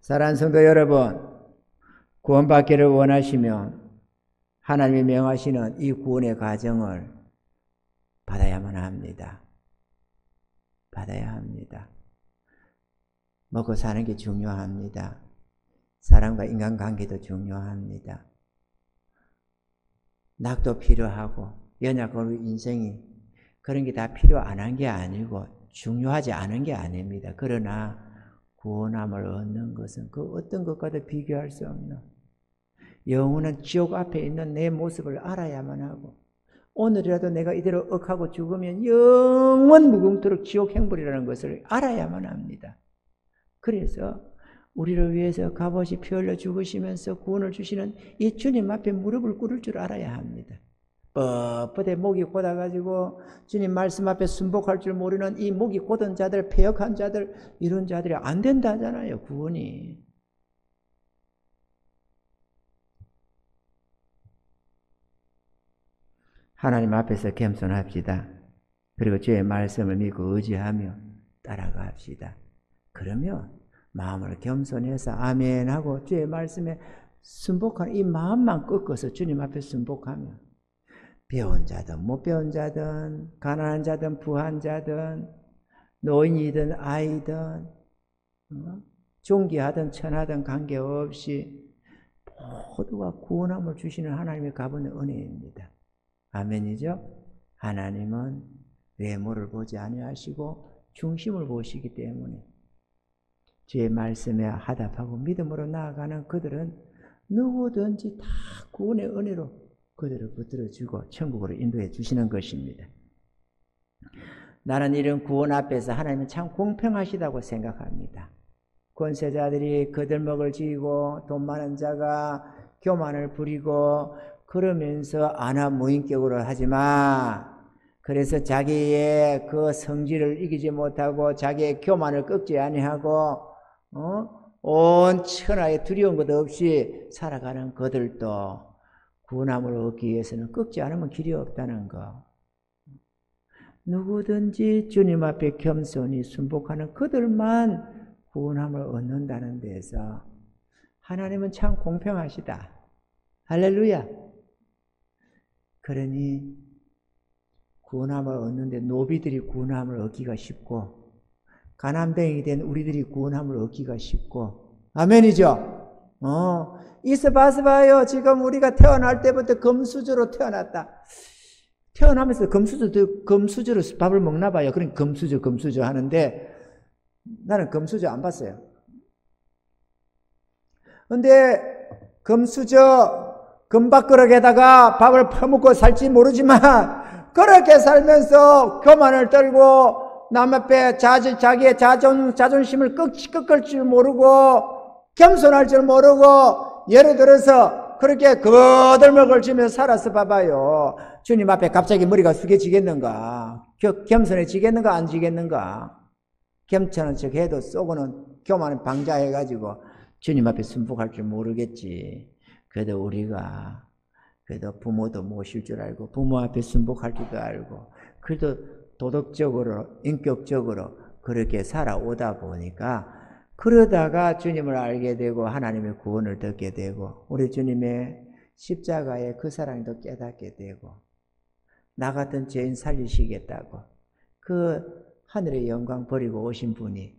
[SPEAKER 1] 사랑하는 성도 여러분, 구원받기를 원하시면 하나님이 명하시는 이 구원의 과정을 받아야만 합니다. 받아야 합니다. 먹고 사는 게 중요합니다. 사람과 인간관계도 중요합니다. 낙도 필요하고 연약한 우리 인생이 그런 게 다 필요 안 한 게 아니고 중요하지 않은 게 아닙니다. 그러나 구원함을 얻는 것은 그 어떤 것과도 비교할 수 없는, 영원한 지옥 앞에 있는 내 모습을 알아야만 하고, 오늘이라도 내가 이대로 억하고 죽으면 영원 무궁토록 지옥 행불이라는 것을 알아야만 합니다. 그래서 우리를 위해서 값없이 피 흘려 죽으시면서 구원을 주시는 이 주님 앞에 무릎을 꿇을 줄 알아야 합니다. 뻣뻣해 목이 곧아가지고 주님 말씀 앞에 순복할 줄 모르는 이 목이 곧은 자들, 패역한 자들, 이런 자들이 안 된다잖아요, 구원이. 하나님 앞에서 겸손합시다. 그리고 주의 말씀을 믿고 의지하며 따라갑시다. 그러면 마음을 겸손해서 아멘 하고 주의 말씀에 순복하는 이 마음만 꺾어서 주님 앞에 순복하며, 배운 자든 못 배운 자든 가난한 자든 부한 자든 노인이든 아이든 존귀하든 천하든 관계없이 모두가 구원함을 주시는 하나님의 값은 은혜입니다. 아멘이죠? 하나님은 외모를 보지 아니하시고 중심을 보시기 때문에 주의 말씀에 하답하고 믿음으로 나아가는 그들은 누구든지 다 구원의 은혜로 그들을 붙들어주고 천국으로 인도해 주시는 것입니다. 나는 이런 구원 앞에서 하나님은 참 공평하시다고 생각합니다. 권세자들이 거들먹을 지고 돈 많은 자가 교만을 부리고 그러면서 안하무인격으로 하지만, 그래서 자기의 그 성질을 이기지 못하고 자기의 교만을 꺾지 아니하고 온 천하에 두려운 것 없이 살아가는 그들도 구원함을 얻기 위해서는 꺾지 않으면 길이 없다는 거. 누구든지 주님 앞에 겸손히 순복하는 그들만 구원함을 얻는다는 데서 하나님은 참 공평하시다. 할렐루야. 그러니 구원함을 얻는데 노비들이 구원함을 얻기가 쉽고 가난뱅이 된 우리들이 구원함을 얻기가 쉽고, 아멘이죠? 있어봐요. 지금 우리가 태어날 때부터 금수저로 태어났다. 태어나면서 금수저로 밥을 먹나 봐요. 그러니까 금수저 하는데 나는 금수저 안 봤어요. 근데 금밥그릇에다가 밥을 퍼먹고 살지 모르지만 그렇게 살면서 교만을 떨고 남 앞에 자기의 자존심을 꺾을 줄 모르고 겸손할 줄 모르고, 예를 들어서 그렇게 거들먹을 지며 살아서 봐봐요. 주님 앞에 갑자기 머리가 숙여지겠는가? 겸손해지겠는가? 안 지겠는가? 겸손한 척 해도 속은 교만 방자해가지고 주님 앞에 순복할 줄 모르겠지. 그래도 우리가 그래도 부모도 모실 줄 알고 부모 앞에 순복할 줄도 알고 그래도 도덕적으로 인격적으로 그렇게 살아오다 보니까 그러다가 주님을 알게 되고 하나님의 구원을 듣게 되고 우리 주님의 십자가의 그 사랑도 깨닫게 되고 나 같은 죄인 살리시겠다고 그 하늘의 영광 버리고 오신 분이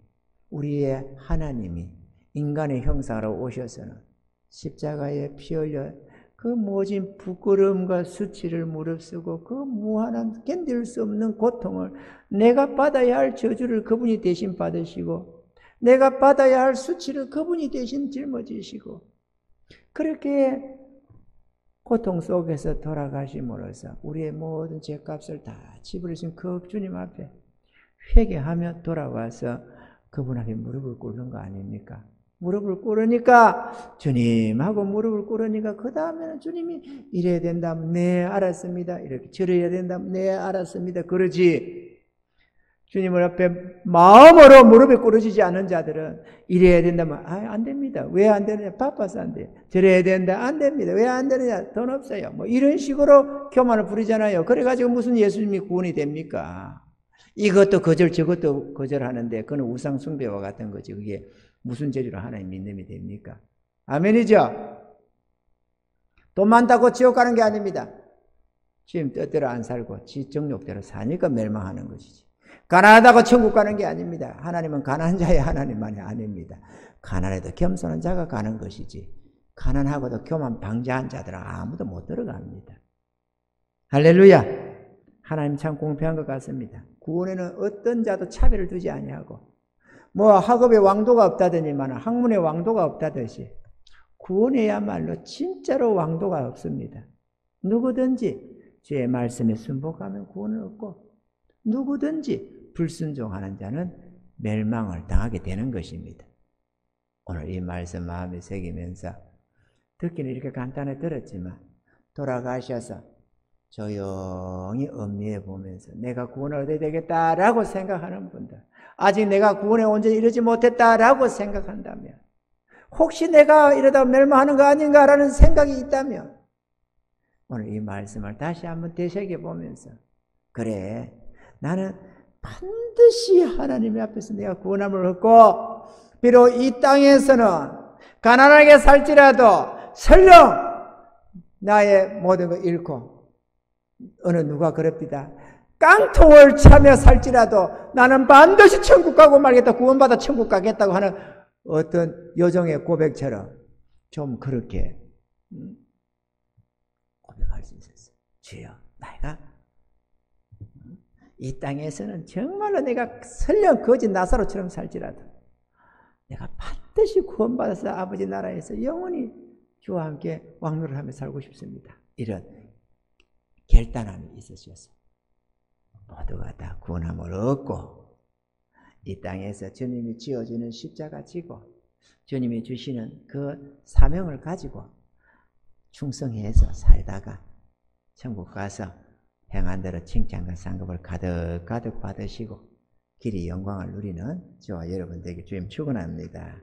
[SPEAKER 1] 우리의 하나님이 인간의 형상으로 오셔서는 십자가에 피 흘려 그 모진 부끄러움과 수치를 무릅쓰고 그 무한한 견딜 수 없는 고통을 내가 받아야 할 저주를 그분이 대신 받으시고 내가 받아야 할 수치를 그분이 대신 짊어지시고 그렇게 고통 속에서 돌아가심으로써 우리의 모든 죄값을 다 지불하신 그 주님 앞에 회개하며 돌아와서 그분 앞에 무릎을 꿇는 거 아닙니까? 무릎을 꿇으니까 주님하고 무릎을 꿇으니까 그 다음에는 주님이 이래야 된다면 네 알았습니다 이렇게 저래야 된다면 네 알았습니다 그러지 주님을 앞에 마음으로 무릎에 꿇어지지 않은 자들은 이래야 된다면 안 됩니다 왜 안 되느냐 바빠서 안 돼요 저래야 된다 안 됩니다 왜 안 되느냐 돈 없어요 뭐 이런 식으로 교만을 부리잖아요 그래가지고 무슨 예수님이 구원이 됩니까? 이것도 거절 저것도 거절하는데 그건 우상 숭배와 같은 거지 그게 무슨 재주로 하나님 믿음이 됩니까? 아멘이죠? 돈 많다고 지옥 가는 게 아닙니다. 지금 뜻대로 안 살고 지 정욕대로 사니까 멸망하는 것이지. 가난하다고 천국 가는 게 아닙니다. 하나님은 가난한 자의 하나님만이 아닙니다. 가난해도 겸손한 자가 가는 것이지 가난하고도 교만 방자한 자들은 아무도 못 들어갑니다. 할렐루야. 하나님 참 공평한 것 같습니다. 구원에는 어떤 자도 차별을 두지 아니하고 뭐 학업의 왕도가 없다더니만 학문의 왕도가 없다듯이 구원에야말로 진짜로 왕도가 없습니다. 누구든지 주의 말씀에 순복하면 구원을 얻고 누구든지 불순종하는 자는 멸망을 당하게 되는 것입니다. 오늘 이 말씀 마음에 새기면서 듣기는 이렇게 간단히 들었지만 돌아가셔서 조용히 음미해 보면서 내가 구원을 얻어야 되겠다라고 생각하는 분들 아직 내가 구원에 온전히 이르지 못했다라고 생각한다면 혹시 내가 이러다 멸망하는 거 아닌가라는 생각이 있다면 오늘 이 말씀을 다시 한번 되새겨보면서 그래 나는 반드시 하나님 앞에서 내가 구원함을 얻고 비록 이 땅에서는 가난하게 살지라도 설령 나의 모든 걸 잃고 어느 누가 그럽니다. 깡통을 차며 살지라도 나는 반드시 천국 가고 말겠다. 구원받아 천국 가겠다고 하는 어떤 여종의 고백처럼 좀 그렇게 고백할 수 있었어요. 주여, 내가 이 땅에서는 정말로 내가 설령 거짓 나사로처럼 살지라도 내가 반드시 구원받아서 아버지 나라에서 영원히 주와 함께 왕노를 하며 살고 싶습니다. 이런 결단함이 있으셨어요. 모두가 다 구원함을 얻고 이 땅에서 주님이 지어주는 십자가 지고 주님이 주시는 그 사명을 가지고 충성해서 살다가 천국 가서 행한 대로 칭찬과 상급을 가득 받으시고 길이 영광을 누리는 저와 여러분 되게 주님 축원합니다.